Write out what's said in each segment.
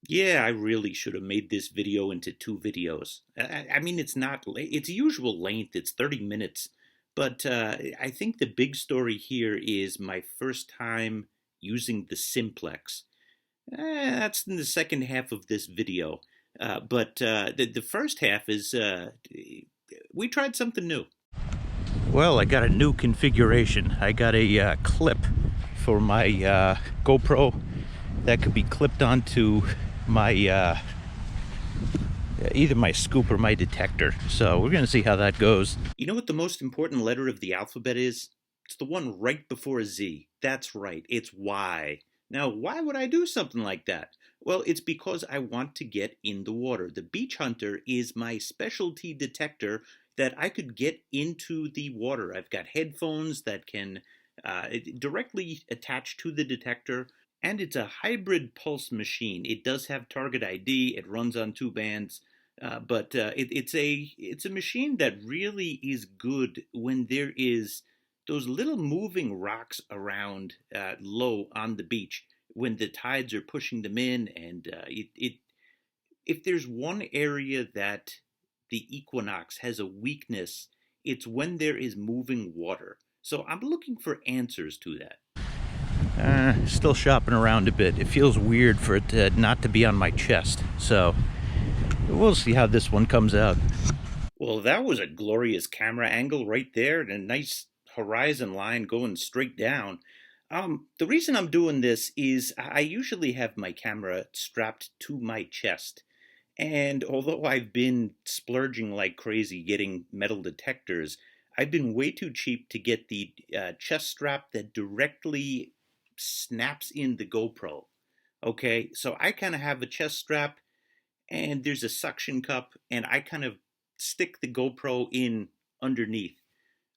Yeah, I really should have made this video into two videos. I mean, it's not, its usual length, it's 30 minutes. But I think the big story here is my first time using the Simplex. That's in the second half of this video. But the first half is we tried something new. Well, I got a new configuration. I got a clip for my GoPro that could be clipped onto my either my scoop or my detector. So we're gonna see how that goes. You know what the most important letter of the alphabet is? It's the one right before a Z. That's right, it's Y. Now, why would I do something like that? Well, it's because I want to get in the water. The Beach Hunter is my specialty detector that I could get into the water. I've got headphones that can directly attach to the detector, and it's a hybrid pulse machine. It does have target ID. It runs on two bands. It's a machine that really is good when there is those little moving rocks around low on the beach when the tides are pushing them in, and if there's one area that the Equinox has a weakness, it's when there is moving water. So I'm looking for answers to that. Still shopping around a bit. It feels weird for it to not to be on my chest. So we'll see how this one comes out. Well, that was a glorious camera angle right there, and a nice horizon line going straight down. The reason I'm doing this is I usually have my camera strapped to my chest. And although I've been splurging like crazy getting metal detectors, I've been way too cheap to get the chest strap that directly snaps in the GoPro. Okay, so I kind of have a chest strap, and there's a suction cup, and I kind of stick the GoPro in underneath.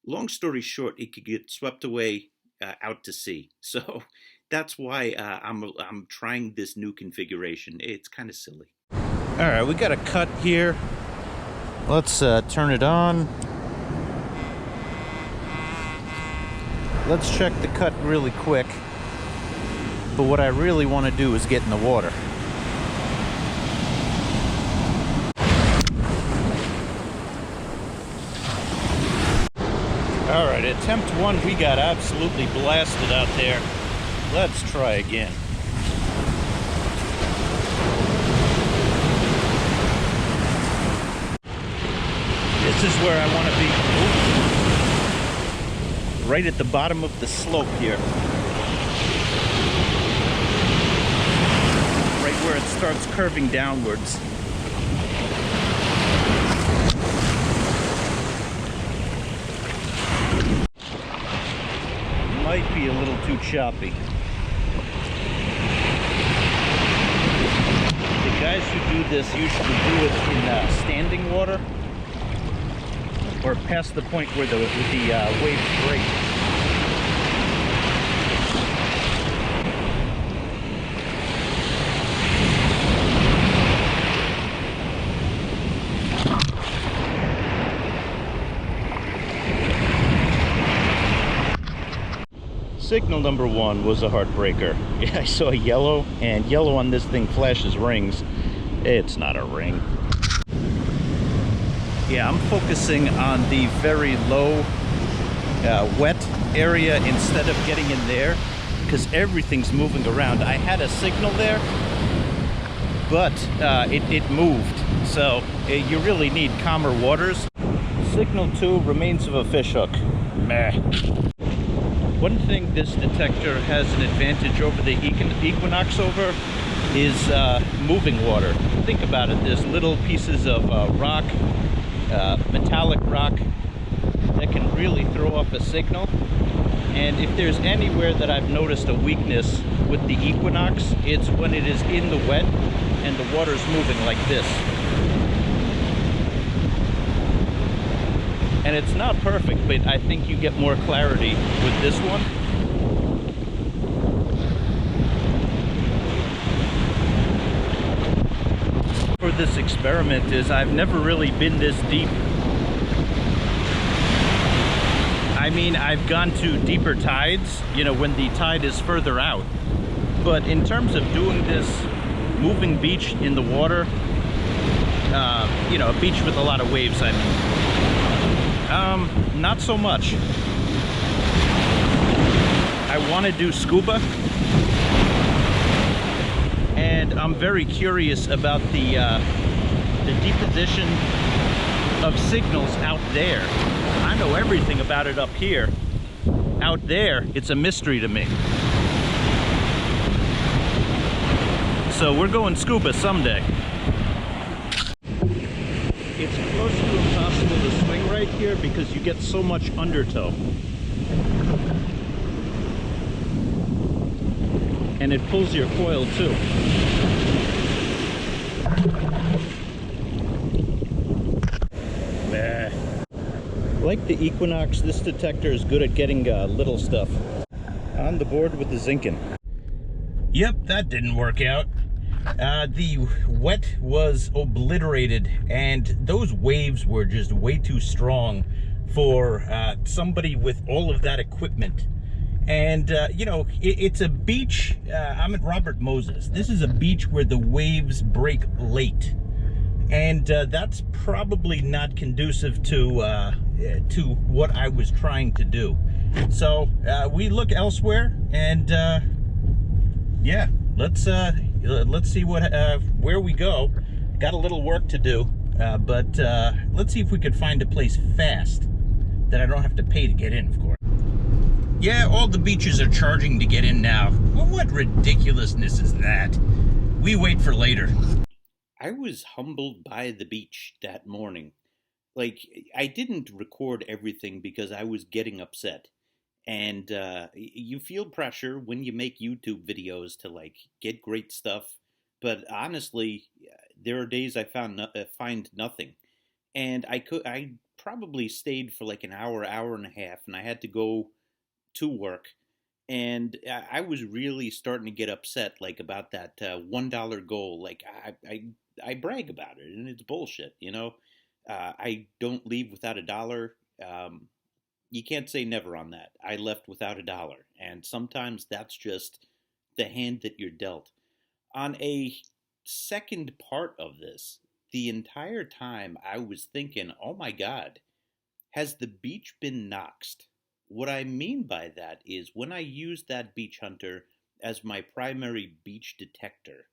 Long story short, it could get swept away out to sea. So that's why I'm trying this new configuration. It's kind of silly. All right, we got a cut here. Let's turn it on. Let's check the cut really quick. But what I really want to do is get in the water. All right, attempt one, we got absolutely blasted out there. Let's try again. This is where I want to be. Ooh. Right at the bottom of the slope here. Right where it starts curving downwards. Might be a little too choppy. The guys who do this usually do it in standing water, or past the point where the waves break. Signal number one was a heartbreaker. I saw yellow, and yellow on this thing flashes rings. It's not a ring. Yeah, I'm focusing on the very low wet area instead of getting in there, because everything's moving around. I had a signal there, but it moved. So you really need calmer waters. Signal 2, remains of a fishhook. Meh. One thing this detector has an advantage over the Equinox over is moving water. Think about it, there's little pieces of rock, metallic rock, that can really throw off a signal. And if there's anywhere that I've noticed a weakness with the Equinox, it's when it is in the wet and the water's moving like this. And it's not perfect, but I think you get more clarity with this one. For this experiment is I've never really been this deep. I mean, I've gone to deeper tides, you know, when the tide is further out. But in terms of doing this moving beach in the water. You know, a beach with a lot of waves, I mean. Not so much. I want to do scuba, and I'm very curious about the deposition of signals out there. I know everything about it up here. Out there, it's a mystery to me. So we're going scuba someday. It's close to impossible to swing right here because you get so much undertow. And it pulls your coil too. Like the Equinox, this detector is good at getting little stuff. On the board with the zinc-in. Yep, that didn't work out. The wet was obliterated, and those waves were just way too strong for somebody with all of that equipment. And, you know, it's a beach. I'm at Robert Moses. This is a beach where the waves break late. And that's probably not conducive to what I was trying to do. So we look elsewhere, and yeah, let's see where we go. Got a little work to do, but let's see if we could find a place fast that I don't have to pay to get in, of course. Yeah, all the beaches are charging to get in now. Well, what ridiculousness is that? We wait for later. I was humbled by the beach that morning. Like, I didn't record everything because I was getting upset. And you feel pressure when you make YouTube videos to, like, get great stuff. But honestly, there are days I find nothing. And I probably stayed for like an hour and a half, and I had to go to work. And I was really starting to get upset, like, about that $1 goal. Like, I brag about it, and it's bullshit, you know? I don't leave without $1. You can't say never on that. I left without $1, and sometimes that's just the hand that you're dealt. On a second part of this, the entire time I was thinking, oh my God, has the beach been noxed? What I mean by that is when I used that beach hunter as my primary beach detector,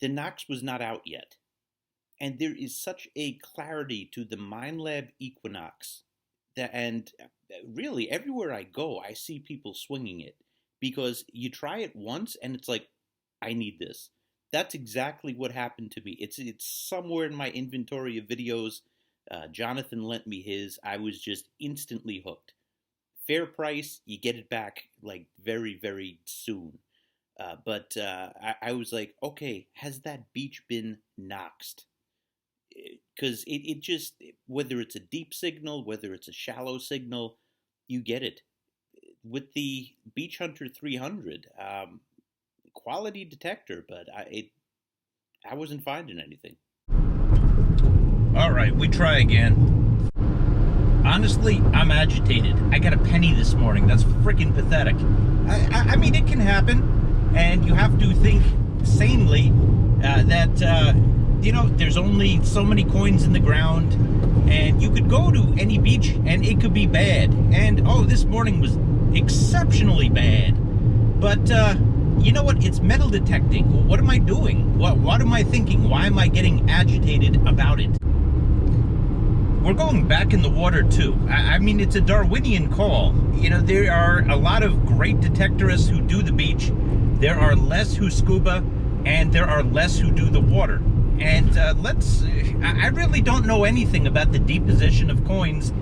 the Nox was not out yet. And there is such a clarity to the Minelab Equinox that, and really everywhere I go, I see people swinging it because you try it once and it's like, I need this. That's exactly what happened to me. It's somewhere in my inventory of videos. Jonathan lent me his. I was just instantly hooked. Fair price, you get it back like very, very soon. But I was like, okay, has that beach been noxed? Because it just, whether it's a deep signal, whether it's a shallow signal, you get it. With the Beach Hunter 300, quality detector, but I wasn't finding anything. All right, we try again. Honestly, I'm agitated. I got a penny this morning. That's freaking pathetic. I mean, it can happen, and you have to think sanely that, you know, there's only so many coins in the ground, and you could go to any beach, and it could be bad. And, oh, this morning was exceptionally bad. But, you know what? It's metal detecting. What am I doing? What am I thinking? Why am I getting agitated about it? We're going back in the water, too. I mean, it's a Darwinian call. You know, there are a lot of great detectorists who do the beach. There are less who scuba, and there are less who do the water. And I really don't know anything about the deposition of coins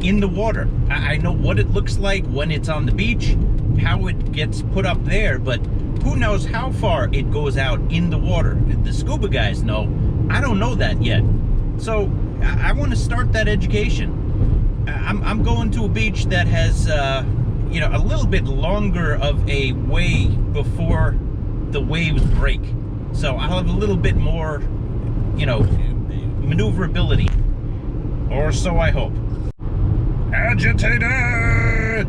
in the water. I know what it looks like when it's on the beach, how it gets put up there, but who knows how far it goes out in the water. The scuba guys know. I don't know that yet. So I want to start that education. I'm going to a beach that has, you know, a little bit longer of a way before the waves break. So I'll have a little bit more, you know, maneuverability. Or so I hope. Agitated!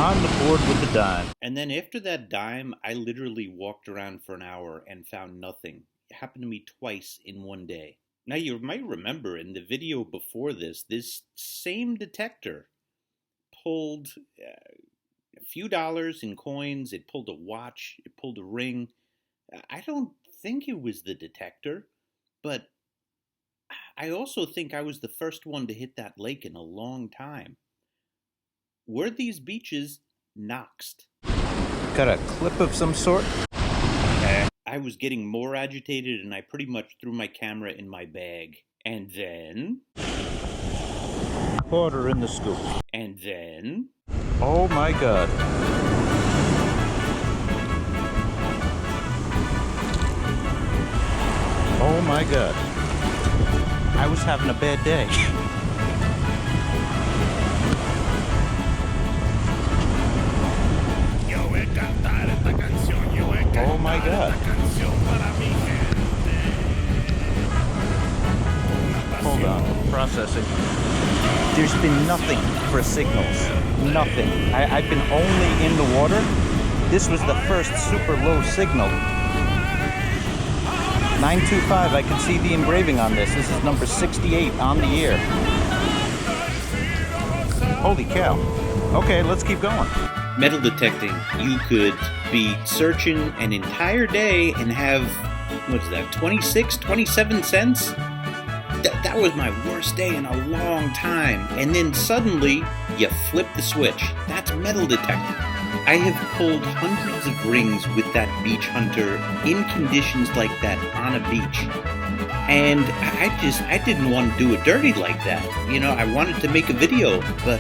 on the board with the dime. And then after that dime, I literally walked around for an hour and found nothing. It happened to me twice in one day. Now, you might remember in the video before this same detector pulled a few dollars in coins. It pulled a watch. It pulled a ring. I don't think it was the detector, but I also think I was the first one to hit that lake in a long time. Were these beaches noxed? Got a clip of some sort? I was getting more agitated and I pretty much threw my camera in my bag. And then... Quarter in the scoop. And then... Oh my god. Oh my god. I was having a bad day. Oh my god. Hold on, processing. There's been nothing for signals. Nothing. I've been only in the water. This was the first super low signal. 925, I can see the engraving on this. This is number 68 on the air. Holy cow. Okay, let's keep going. Metal detecting, you could be searching an entire day and have, what's that, 26, 27 cents? That was my worst day in a long time. And then suddenly, you flip the switch. That's metal detecting. I have pulled hundreds of rings with that beach hunter in conditions like that on a beach. And I didn't want to do it dirty like that. You know, I wanted to make a video, but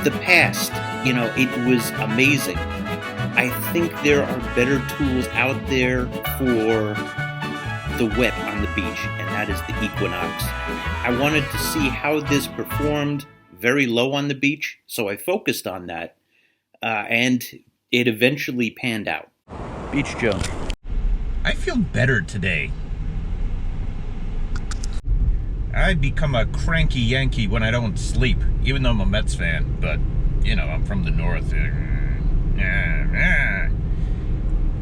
the past, you know, it was amazing. I think there are better tools out there for the wet on the beach, and that is the Equinox. I wanted to see how this performed very low on the beach, so I focused on that, and it eventually panned out. Beach jump. I feel better today. I become a cranky Yankee when I don't sleep, even though I'm a Mets fan, but, you know, I'm from the North.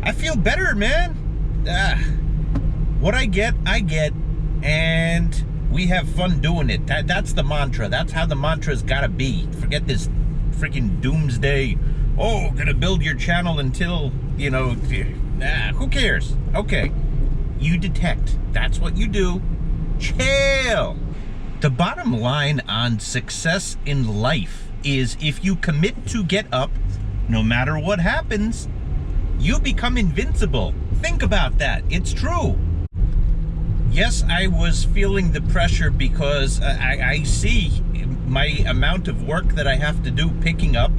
I feel better, man. What I get, and we have fun doing it. That's the mantra. That's how the mantra's gotta be. Forget this freaking doomsday, oh, gonna build your channel until, you know, who cares? Okay, you detect. That's what you do. Chill. The bottom line on success in life is if you commit to get up, no matter what happens, you become invincible. Think about that. It's true. Yes, I was feeling the pressure because I see my amount of work that I have to do picking up.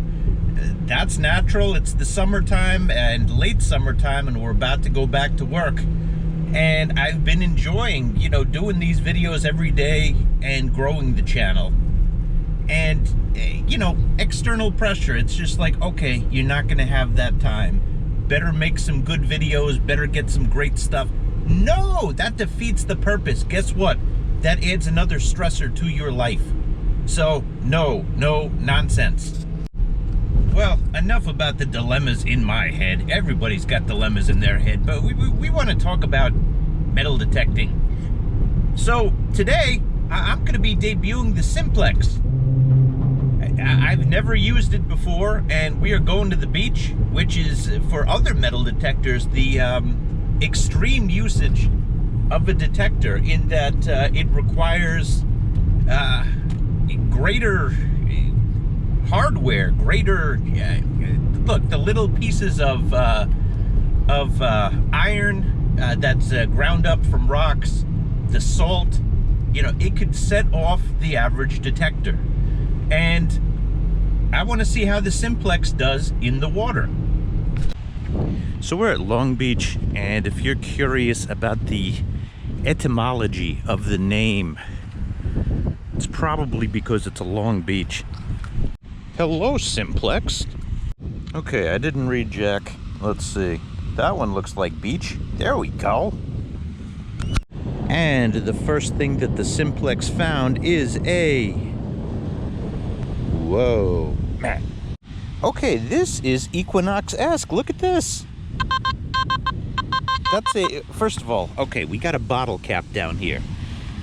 That's natural. It's the summertime and late summertime, and we're about to go back to work. And I've been enjoying, you know, doing these videos every day and growing the channel. And, you know, external pressure. It's just like, okay, you're not going to have that time. Better make some good videos. Better get some great stuff. No, that defeats the purpose. Guess what? That adds another stressor to your life. So, no nonsense. Well, enough about the dilemmas in my head. Everybody's got dilemmas in their head, but we want to talk about metal detecting. So, today, I'm going to be debuting the Simplex. I've never used it before, and we are going to the beach, which is, for other metal detectors, the extreme usage of a detector in that it requires greater hardware, greater look, the little pieces of iron that's ground up from rocks, the salt, you know, it could set off the average detector. And I want to see how the Simplex does in the water. So we're at Long Beach, and if you're curious about the etymology of the name, it's probably because it's a long beach. Hello, Simplex. Okay, I didn't read Jack. Let's see. That one looks like beach. There we go. And the first thing that the Simplex found is a... Whoa. Man. Okay, this is Equinox-esque. Look at this. That's a... First of all, okay, we got a bottle cap down here.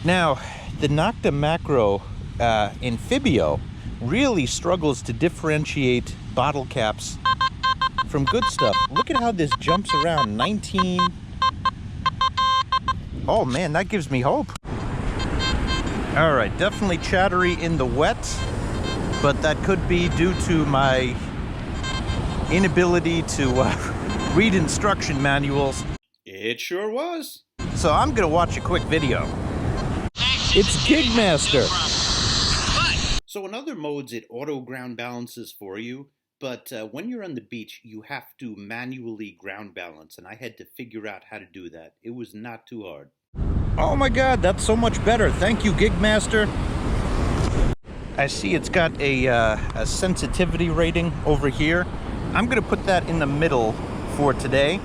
Now, the Nokta Makro Amphibio really struggles to differentiate bottle caps from good stuff. Look at how this jumps around. 19... Oh man, that gives me hope. All right, definitely chattery in the wet, but that could be due to my inability to read instruction manuals. It sure was. So I'm gonna watch a quick video. It's Gigmaster. So in other modes, it auto ground balances for you, but when you're on the beach, you have to manually ground balance, and I had to figure out how to do that. It was not too hard. Oh my god, that's so much better. Thank you, Gigmaster. I see it's got a sensitivity rating over here. I'm gonna put that in the middle for today.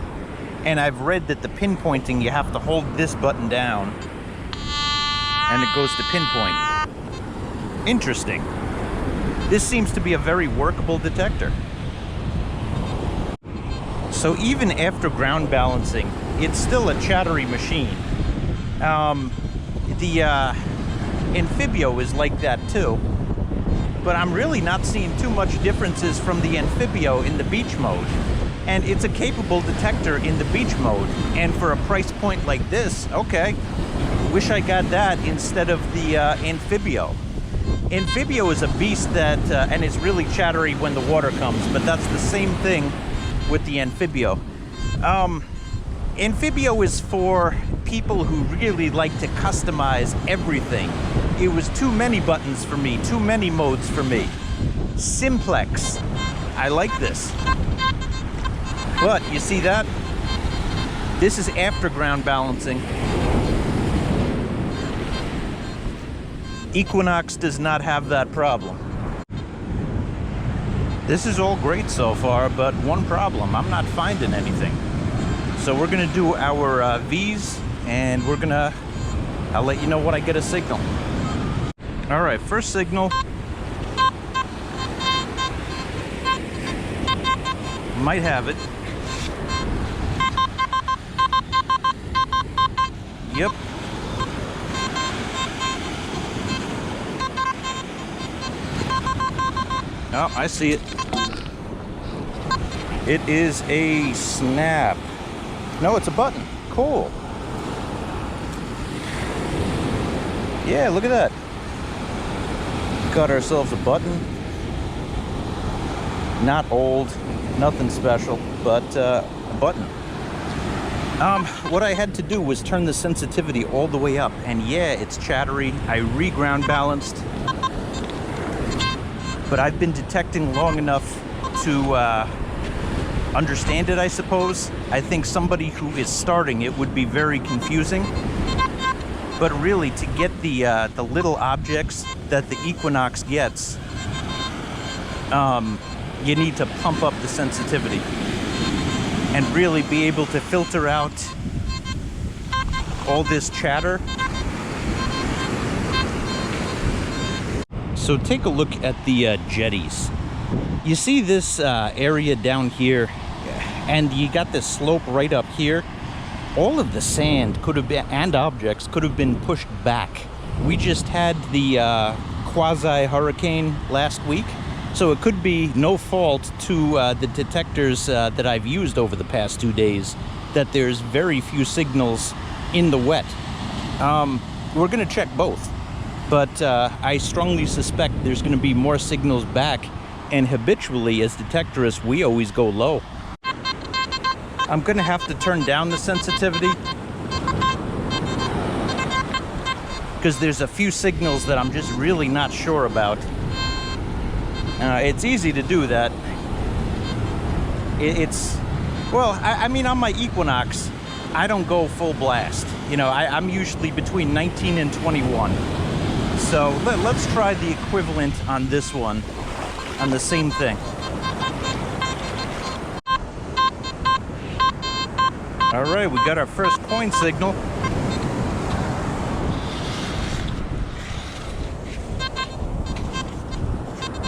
And I've read that the pinpointing, you have to hold this button down and it goes to pinpoint. Interesting. This seems to be a very workable detector. So even after ground balancing, it's still a chattery machine. The Amphibio is like that too, but I'm really not seeing too much differences from the Amphibio in the beach mode. And it's a capable detector in the beach mode, and for a price point like this, okay, wish I got that instead of the Amphibio. Amphibio is a beast that, and it's really chattery when the water comes, but that's the same thing with the Amphibio. Amphibio is for people who really like to customize everything. It was too many buttons for me, too many modes for me. Simplex. I like this. But you see that? This is after ground balancing. Equinox does not have that problem. This is all great so far, but one problem, I'm not finding anything. So we're gonna do our V's, and I'll let you know when I get a signal. All right, first signal. Might have it. Yep. Oh, I see it. It is a snap. No, it's a button. Cool. Yeah, look at that. Got ourselves a button. Not old, nothing special, but a button. What I had to do was turn the sensitivity all the way up, and yeah, it's chattery. I re-ground balanced, but I've been detecting long enough to understand it, I suppose. I think somebody who is starting it would be very confusing, but really to get the little objects that the Equinox gets, you need to pump up the sensitivity and really be able to filter out all this chatter. So take a look at the jetties. You see this area down here, and you got this slope right up here. All of the sand could have been, and objects could have been pushed back. We just had the quasi-hurricane last week, so it could be no fault to the detectors that I've used over the past 2 days that there's very few signals in the wet. We're gonna check both, but I strongly suspect there's gonna be more signals back, and habitually as detectorists we always go low. I'm gonna have to turn down the sensitivity because there's a few signals that I'm just really not sure about. It's easy to do that. I mean, on my Equinox, I don't go full blast. You know, I'm usually between 19 and 21. So let's try the equivalent on this one, on the same thing. All right, we got our first coin signal.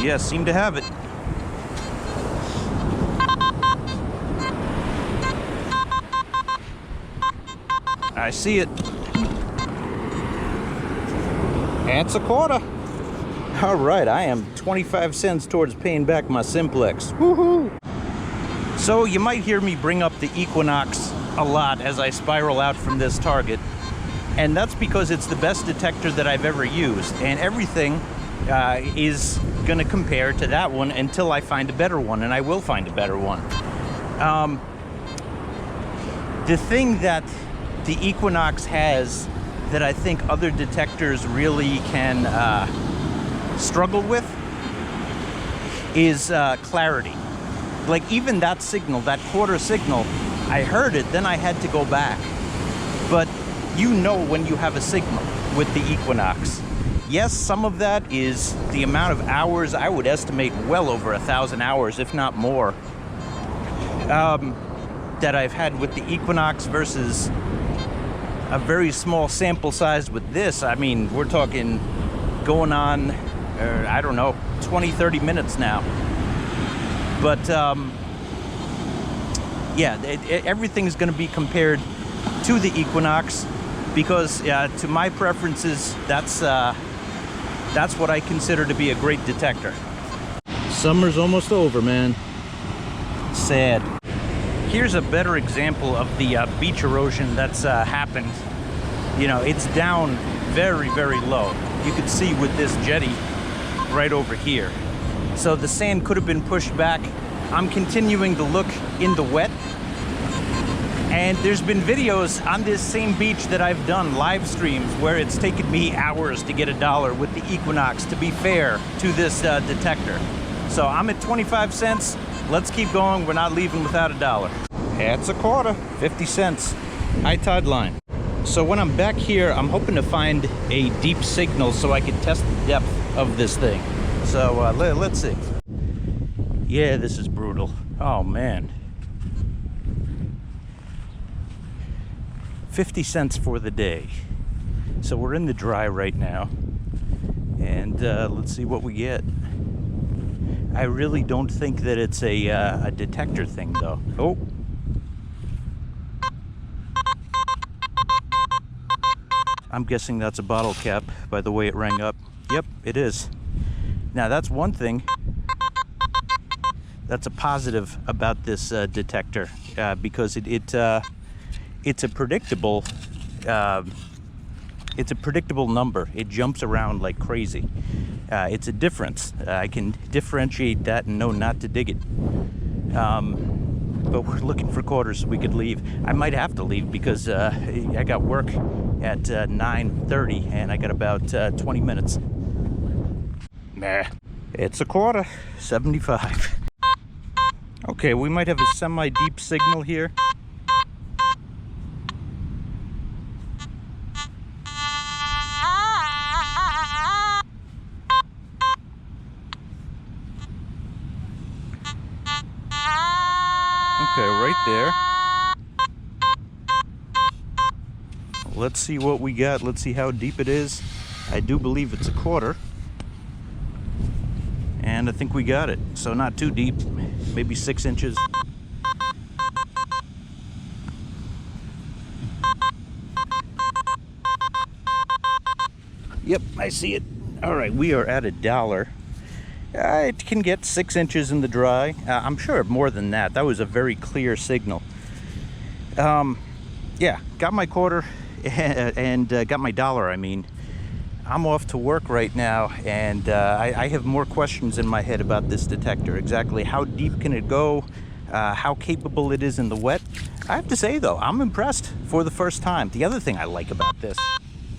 Yeah, seem to have it. I see it. That's a quarter. All right, I am 25 cents towards paying back my Simplex. Woohoo! So you might hear me bring up the Equinox a lot as I spiral out from this target. And that's because it's the best detector that I've ever used. And everything is gonna compare to that one until I find a better one, and I will find a better one. The thing that the Equinox has that I think other detectors really can struggle with is clarity. Like even that signal, that quarter signal, I heard it, then I had to go back. But you know when you have a signal with the Equinox. Yes, some of that is the amount of hours. I would estimate well over 1,000 hours, if not more, that I've had with the Equinox versus a very small sample size with this. I mean, we're talking going on, I don't know, 20, 30 minutes now. But yeah, everything's going to be compared to the Equinox because to my preferences, that's what I consider to be a great detector. Summer's almost over, man. Sad. Here's a better example of the beach erosion that's happened. You know, it's down very, very low. You can see with this jetty right over here. So the sand could have been pushed back. I'm continuing to look in the wet. And there's been videos on this same beach that I've done, live streams, where it's taken me hours to get $1 with the Equinox, to be fair to this detector. So I'm at 25 cents. Let's keep going. We're not leaving without $1. That's a quarter, 50 cents. High tide line. So when I'm back here, I'm hoping to find a deep signal so I can test the depth of this thing. So let's see. Yeah, this is brutal. Oh man. 50 cents for the day. So we're in the dry right now. And let's see what we get. I really don't think that it's a detector thing though. Oh. I'm guessing that's a bottle cap by the way it rang up. Yep, it is. Now that's one thing that's a positive about this detector because it's a predictable number. It jumps around like crazy. It's a difference. I can differentiate that and know not to dig it. But we're looking for quarters so we could leave. I might have to leave because I got work at 9:30 and I got about 20 minutes. Nah, it's a quarter, 75. Okay, we might have a semi-deep signal here. Okay, right there. Let's see what we got. Let's see how deep it is. I do believe it's a quarter. And I think we got it. So not too deep, maybe 6 inches. Yep, I see it. All right, we are at $1. It can get 6 inches in the dry. I'm sure more than that. That was a very clear signal. Yeah, got my quarter and got my $1, I mean. I'm off to work right now, and I have more questions in my head about this detector. Exactly how deep can it go? How capable it is in the wet? I have to say, though, I'm impressed for the first time. The other thing I like about this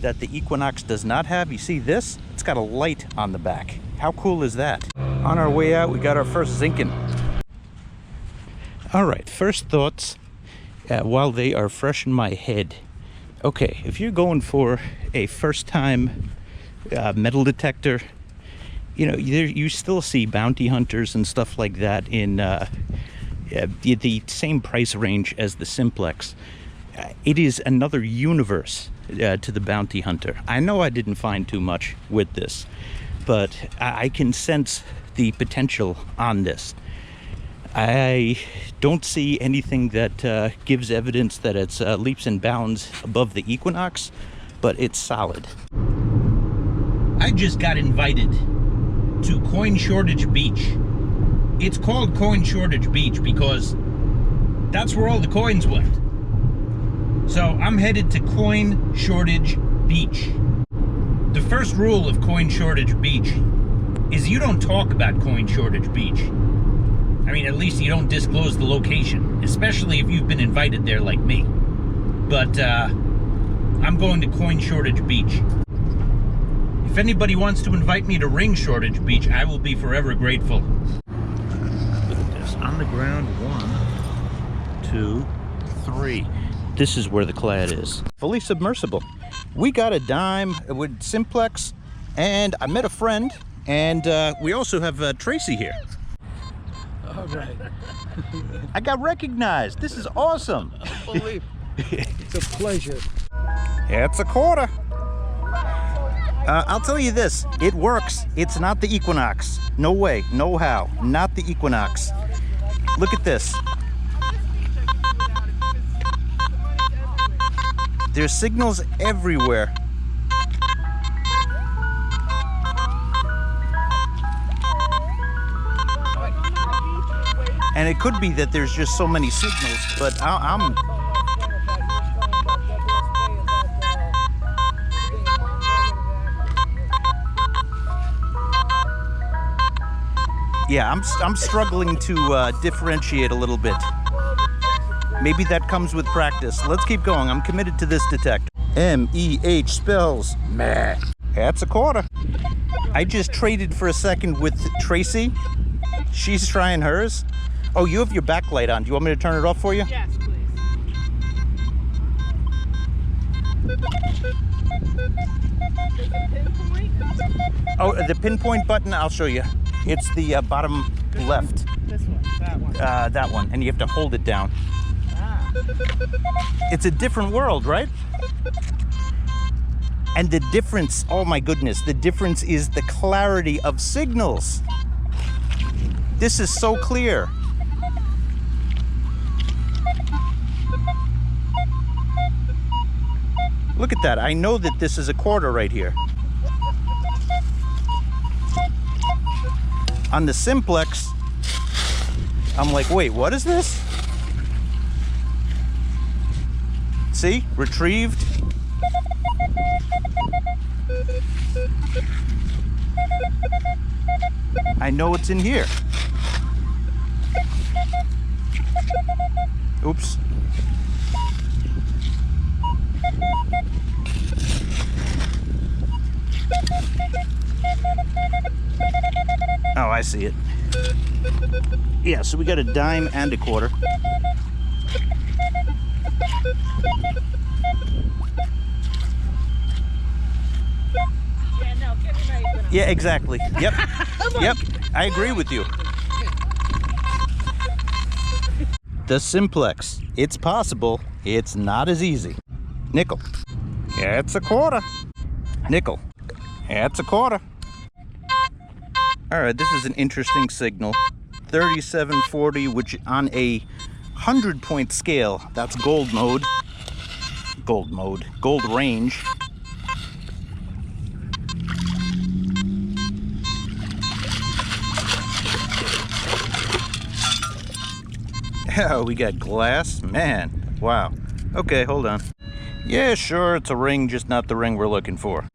that the Equinox does not have, you see this? It's got a light on the back. How cool is that? On our way out, we got our first zinking. All right, first thoughts while they are fresh in my head. Okay, if you're going for a first-time metal detector, you know, you still see bounty hunters and stuff like that in the same price range as the Simplex. It is another universe to the bounty hunter. I know I didn't find too much with this, but I can sense the potential on this. I don't see anything that gives evidence that it's leaps and bounds above the Equinox, but it's solid. I just got invited to Coin Shortage Beach. It's called Coin Shortage Beach because that's where all the coins went. So I'm headed to Coin Shortage Beach. The first rule of Coin Shortage Beach is you don't talk about Coin Shortage Beach. I mean, at least you don't disclose the location, especially if you've been invited there like me. But I'm going to Coin Shortage Beach. If anybody wants to invite me to Ring Shortage Beach, I will be forever grateful. Look at this. On the ground, 1, 2, 3. This is where the clad is. Fully submersible. We got a dime with Simplex, and I met a friend, and we also have Tracy here. All right. I got recognized. This is awesome. It's a pleasure. It's a quarter. I'll tell you this, it works. It's not the Equinox. No way, no how. Not the Equinox. Look at this. There's signals everywhere. And it could be that there's just so many signals, but I'm yeah, I'm struggling to differentiate a little bit. Maybe that comes with practice. Let's keep going. I'm committed to this detector. M-E-H spells meh. That's a quarter. I just traded for a second with Tracy. She's trying hers. Oh, you have your backlight on. Do you want me to turn it off for you? Yes, please. Oh, the pinpoint button, I'll show you. It's the bottom left. This one, that one. That one, and you have to hold it down. Ah. It's a different world, right? And the difference, oh my goodness, the difference is the clarity of signals. This is so clear. Look at that. I know that this is a quarter right here. On the Simplex, I'm like, wait, what is this? See? Retrieved. I know it's in here. Oops. Oh, I see it. Yeah, so we got a dime and a quarter. Yeah, no, get me right. Yeah, exactly. Yep. Yep. I agree with you. The Simplex. It's possible. It's not as easy. Nickel. Yeah, it's a quarter. Nickel. Yeah, it's a quarter. All right, this is an interesting signal. 3740, which on a 100-point scale, that's gold mode. Gold mode. Gold range. Oh, we got glass? Man, wow. Okay, hold on. Yeah, sure, it's a ring, just not the ring we're looking for.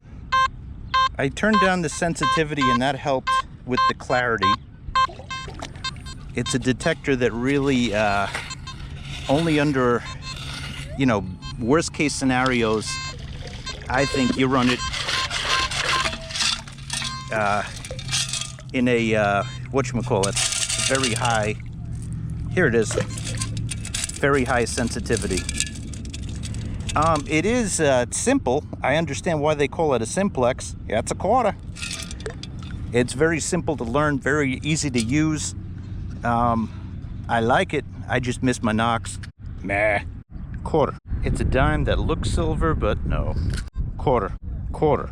I turned down the sensitivity and that helped with the clarity. It's a detector that really, only under, you know, worst case scenarios, I think you run it in a, whatchamacallit, very high, here it is, very high sensitivity. It is simple. I understand why they call it a Simplex. Yeah, it's a quarter. It's very simple to learn, very easy to use. I like it. I just miss my knocks. Meh. Quarter. It's a dime that looks silver, but no. Quarter. Quarter.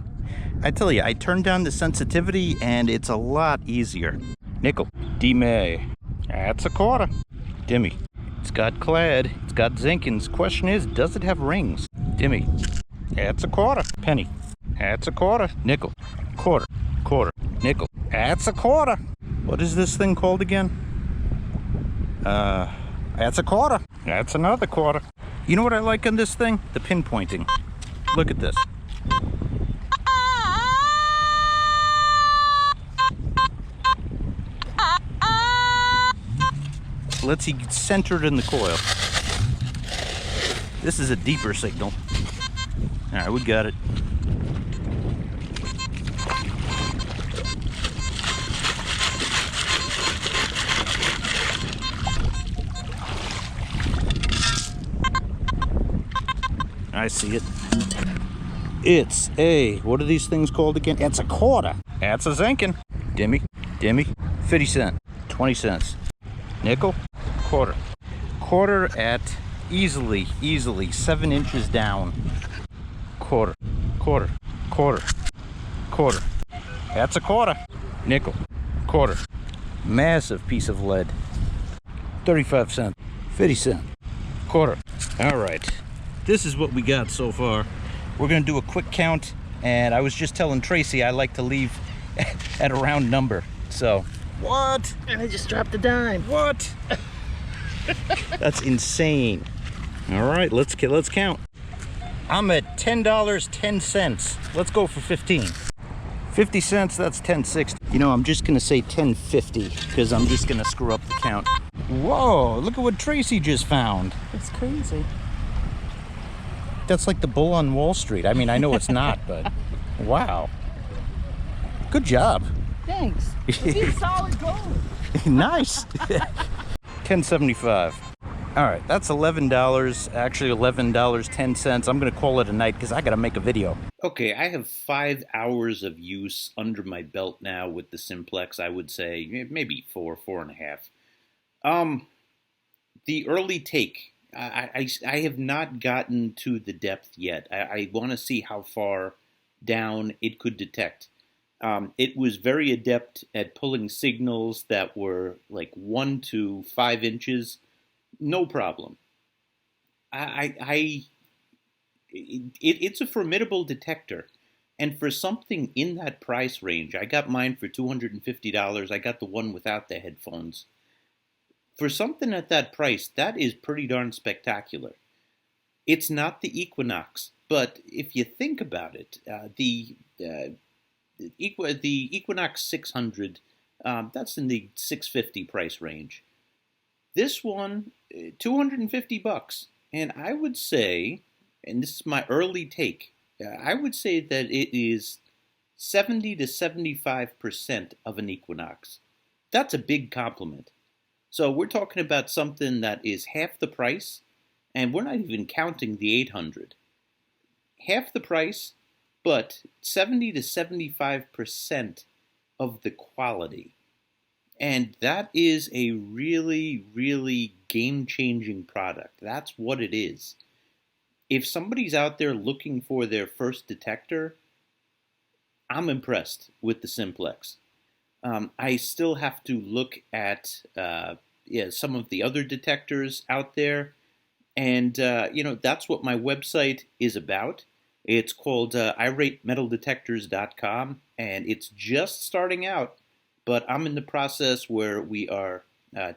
I tell you, I turned down the sensitivity and it's a lot easier. nickel. D-May. That's a quarter. Dimmy. It's got clad. It's got Zinkins. Question is, does it have rings? Dimmy. That's a quarter. Penny. That's a quarter. Nickel. Quarter. Quarter. Nickel. That's a quarter. What is this thing called again? That's a quarter. That's another quarter. You know what I like on this thing? The pinpointing. Look at this. Let's see, centered in the coil. This is a deeper signal. All right, we got it. I see it. It's a, what are these things called again? It's a quarter. That's a Zinkin. Dimmy, dimmy, 50 cent, 20 cents. Nickel, quarter. Quarter at easily 7 inches down. Quarter, quarter, quarter, quarter. That's a quarter. Nickel, quarter. Massive piece of lead. 35 cents, 50 cent, quarter. All right. This is what we got so far. We're gonna do a quick count, and I was just telling Tracy I like to leave at a round number. So, what? And I just dropped a dime. What? That's insane. All right, let's count. I'm at $10.10. Let's go for 15. 50 cents, that's 10.60. You know, I'm just gonna say 10.50 because I'm just gonna screw up the count. Whoa, look at what Tracy just found. It's crazy. That's like the bull on Wall Street. I mean, I know it's not, but wow. Good job. Thanks. It's solid gold. Nice. 10.75. All right, that's $11. Actually, $11.10. I'm gonna call it a night because I gotta make a video. Okay, I have 5 hours of use under my belt now with the Simplex. I would say maybe 4.5. The early take. I have not gotten to the depth yet. I want to see how far down it could detect. It was very adept at pulling signals that were like 1 to 5 inches, no problem. It's a formidable detector, and for something in that price range, I got mine for $250. I got the one without the headphones. For something at that price, that is pretty darn spectacular. It's not the Equinox, but if you think about it, the Equinox 600, that's in the $650 price range. This one, $250, and I would say, and this is my early take, I would say that it is 70 to 75% of an Equinox. That's a big compliment. So we're talking about something that is half the price, and we're not even counting the 800. Half the price, but 70 to 75% of the quality. And that is a really, really game-changing product. That's what it is. If somebody's out there looking for their first detector, I'm impressed with the Simplex. I still have to look at some of the other detectors out there, and that's what my website is about. It's called iratemetaldetectors.com, and it's just starting out, but I'm in the process where we are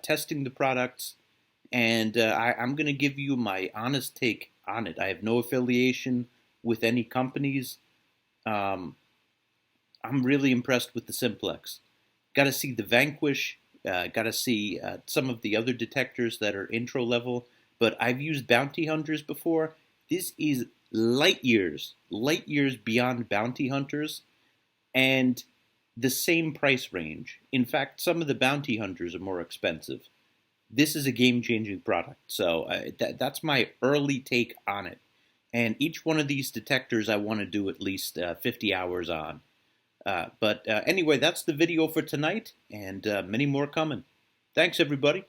testing the products, and I'm going to give you my honest take on it. I have no affiliation with any companies. I'm really impressed with the Simplex. Got to see the Vanquish, got to see some of the other detectors that are intro level, but I've used Bounty Hunters before. This is light years beyond Bounty Hunters, and the same price range. In fact, some of the Bounty Hunters are more expensive. This is a game-changing product, so that's my early take on it. And each one of these detectors I want to do at least 50 hours on. But anyway, that's the video for tonight, and many more coming. Thanks, everybody.